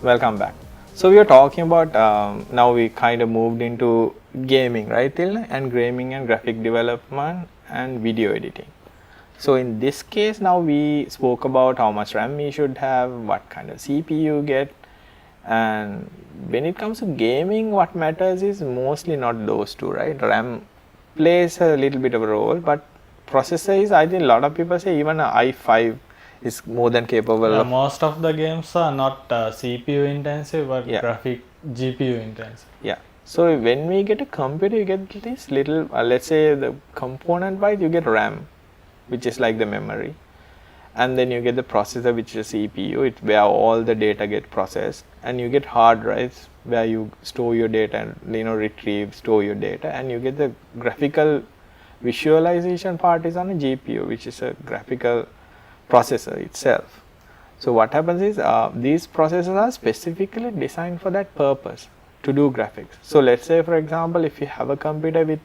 welcome back. So we are talking about now we kind of moved into gaming, right, Tilna? And gaming and graphic development and video editing. So in this case, now we spoke about how much RAM we should have, what kind of CPU you get, and when it comes to gaming, what matters is mostly not those two, right? RAM plays a little bit of a role, but processor is, I think a lot of people say even a i5 is more than capable Yeah, of. most of the games are not CPU intensive but Yeah. graphic GPU intensive. Yeah. So when we get a computer, you get this little, let's say the component wise, you get RAM, which is like the memory, and then you get the processor, which is CPU, it's where all the data get processed, and you get hard drives where you store your data and retrieve, store your data, and you get the graphical visualization part is on a GPU, which is a graphical processor itself. So what happens is these processors are specifically designed for that purpose, to do graphics. So let's say, for example, if you have a computer with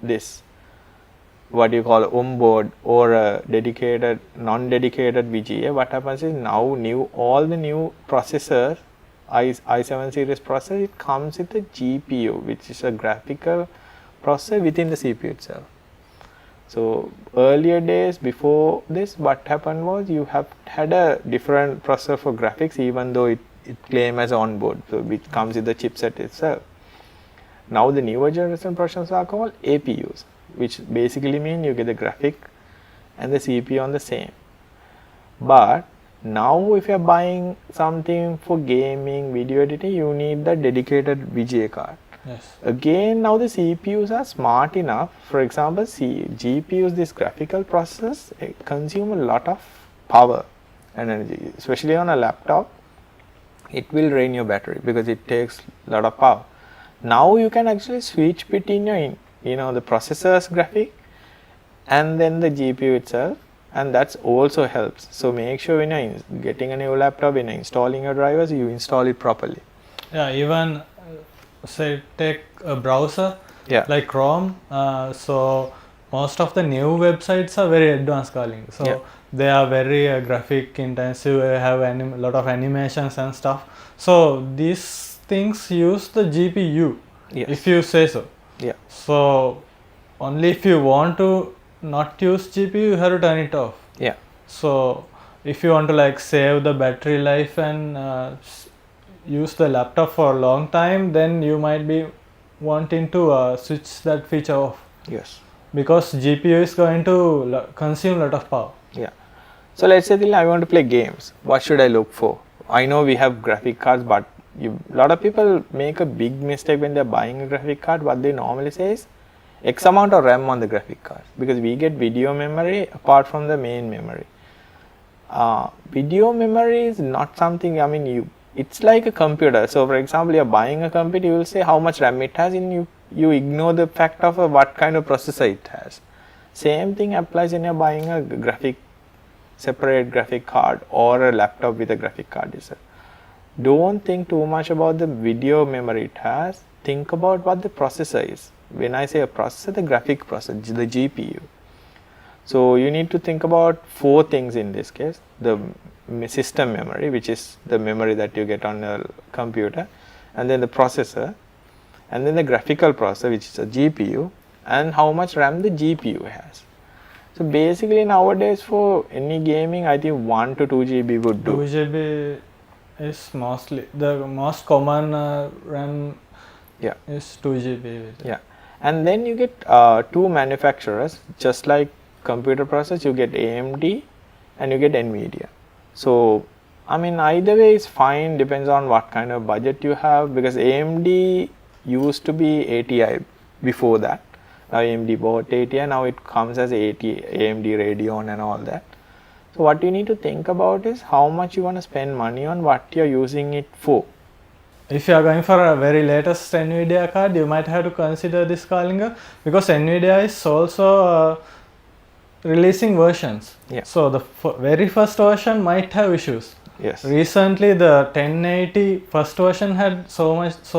this, what you call onboard or a dedicated, non-dedicated VGA, what happens is now all the new processors, i7 series processor, it comes with a GPU, which is a graphical processor within the CPU itself. So earlier days before this, what happened was you have had a different processor for graphics, even though it claims as onboard, so which comes with the chipset itself. Now the newer generation processors are called APUs, which basically mean you get the graphic and the CPU on the same. But now if you are buying something for gaming, video editing, you need the dedicated VGA card. Yes. Again, now the CPUs are smart enough. For example, GPUs, this graphical processors, consume a lot of power and energy, especially on a laptop. It will drain your battery because it takes a lot of power. Now you can actually switch between your, the processor's graphic and then the GPU itself, and that also helps. So make sure when you're getting a new laptop, when you're installing your drivers, you install it properly. Yeah, even say take a browser like Chrome. So most of the new websites are very advanced calling. So they are very graphic intensive, have a lot of animations and stuff. So these things use the GPU, if you say so. Yeah. So only if you want to not use GPU, you have to turn it off. Yeah. So if you want to like save the battery life and use the laptop for a long time, then you might be wanting to switch that feature off. Yes. Because GPU is going to consume a lot of power. Yeah. So let's say I want to play games. What should I look for? I know we have graphic cards, but a lot of people make a big mistake when they're buying a graphic card. What they normally say is X amount of RAM on the graphic card, because we get video memory apart from the main memory. Video memory is not something, it's like a computer. So for example, you're buying a computer, you will say how much RAM it has, and you ignore the fact of what kind of processor it has. Same thing applies when you're buying a separate graphic card or a laptop with a graphic card itself. Don't think too much about the video memory it has. Think about what the processor is. When I say a processor, the graphic processor, the GPU. So you need to think about 4 things in this case: the system memory, which is the memory that you get on the computer, and then the processor, and then the graphical processor, which is a GPU, and how much RAM the GPU has. So basically nowadays for any gaming, I think 1 to 2 GB would do. 2 GB is mostly the most common RAM. Yeah. Is 2 GB. Yeah, and then you get 2 manufacturers, just like computer processors. You get AMD and you get NVIDIA. So either way is fine, depends on what kind of budget you have, because AMD used to be ATI before that. Now AMD bought ATI, now it comes as AMD Radeon and all that. So what you need to think about is how much you want to spend money on what you're using it for. If you are going for a very latest NVIDIA card, you might have to consider this Kalinga, because NVIDIA is also releasing versions. Yeah. So the very first version might have issues. Yes. Recently the 1080 first version had so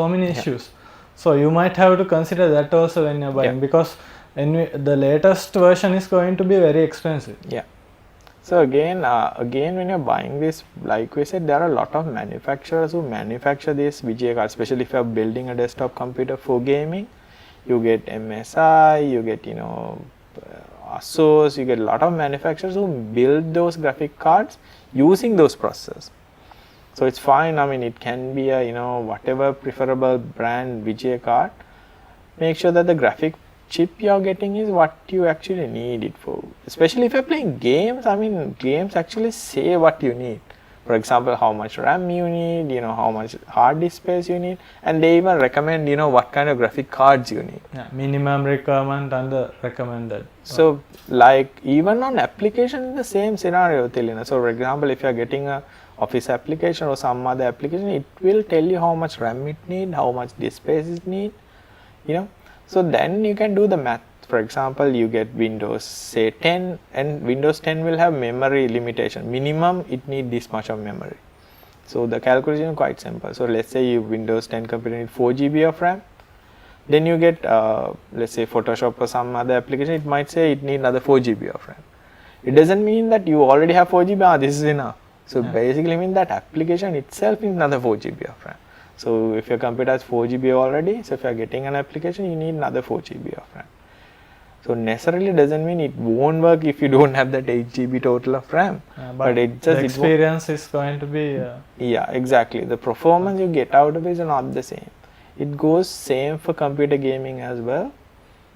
many issues. So you might have to consider that also when you're buying, because the latest version is going to be very expensive. Yeah. So again, when you're buying this, like we said, there are a lot of manufacturers who manufacture this VGA cards, especially if you're building a desktop computer for gaming. You get MSI, you get, you know, Asus, you get a lot of manufacturers who build those graphic cards using those processors. So it's fine. I mean, it can be a, you know, whatever preferable brand VGA card. Make sure that the graphic chip you're getting is what you actually need it for. Especially if you're playing games, I mean, games actually say what you need. For example, how much RAM you need, you know, how much hard disk space you need, and they even recommend, you know, what kind of graphic cards you need. Yeah, minimum requirement and the recommended. So, like, even on application, the same scenario, Tilina. So, for example, if you're getting a Office application or some other application, it will tell you how much RAM it need, how much disk space it need, you know. So then you can do the math. For example, you get Windows say 10, and Windows 10 will have memory limitation. Minimum it need this much of memory. So the calculation is quite simple. So let's say you Windows 10 computer need 4 GB of RAM. Then you get let's say Photoshop or some other application, it might say it need another 4 GB of RAM. It doesn't mean that you already have 4 GB, this is enough. So basically mean that application itself needs another 4 GB of RAM. So if your computer has 4 GB already, so if you are getting an application, you need another 4 GB of RAM. So necessarily doesn't mean it won't work if you don't have that 8 GB total of RAM. But it just, the experience is going to be... yeah, exactly. The performance you get out of it is not the same. It goes same for computer gaming as well.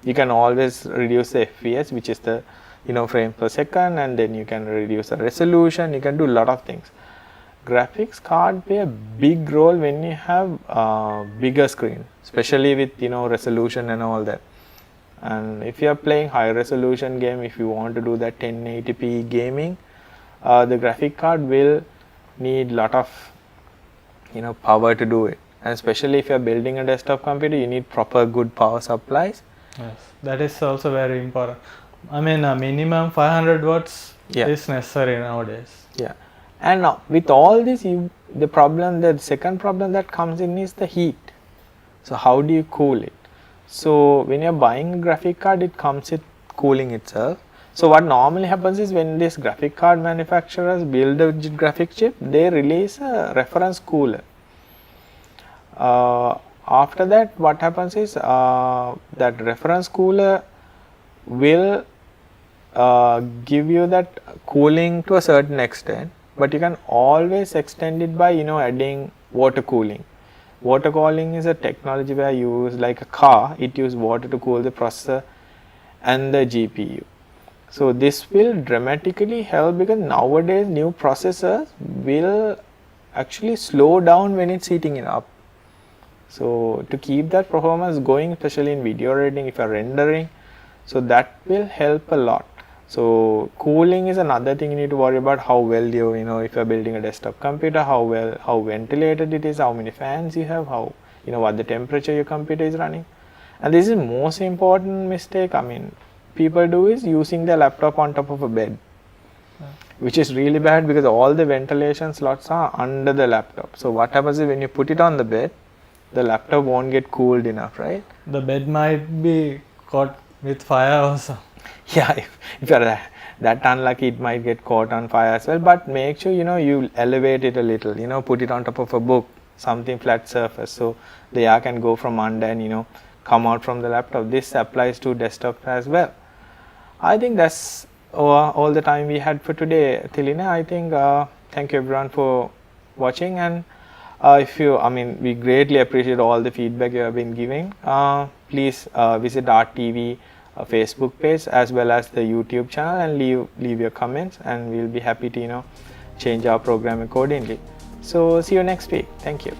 You can always reduce the FPS, which is the, you know, frame per second, and then you can reduce the resolution. You can do a lot of things. Graphics card play a big role when you have bigger screen, especially with, you know, resolution and all that. And if you are playing high resolution game, if you want to do that 1080p gaming, the graphic card will need lot of, you know, power to do it. And especially if you are building a desktop computer, you need proper good power supplies. Yes, that is also very important. I mean, a minimum 500 watts is necessary nowadays. Yeah. And now with all this, the second problem that comes in is the heat. So how do you cool it? So when you're buying a graphic card, it comes with cooling itself. So what normally happens is when these graphic card manufacturers build a graphic chip, they release a reference cooler. After that, what happens is that reference cooler will give you that cooling to a certain extent, but you can always extend it by, you know, adding water cooling. Water cooling is a technology where you use, like a car, it uses water to cool the processor and the GPU. So this will dramatically help, because nowadays new processors will actually slow down when it's heating it up. So to keep that performance going, especially in video editing, if you are rendering, so that will help a lot. So cooling is another thing you need to worry about, how well you know, if you are building a desktop computer, how ventilated it is, how many fans you have, how, you know, what the temperature your computer is running. And this is most important mistake, I mean, people do is using their laptop on top of a bed, which is really bad because all the ventilation slots are under the laptop. So what happens is when you put it on the bed, the laptop won't get cooled enough, right? The bed might be caught with fire also. Yeah, if you're that unlucky, it might get caught on fire as well. But make sure, you know, you elevate it a little, you know, put it on top of a book, something flat surface, so the air can go from under and, you know, come out from the laptop. This applies to desktop as well. I think that's all the time we had for today, Tilina. I think thank you everyone for watching, and we greatly appreciate all the feedback you have been giving. Please visit RTV Facebook page as well as the YouTube channel and leave your comments, and we'll be happy to, you know, change our program accordingly. So see you next week. Thank you.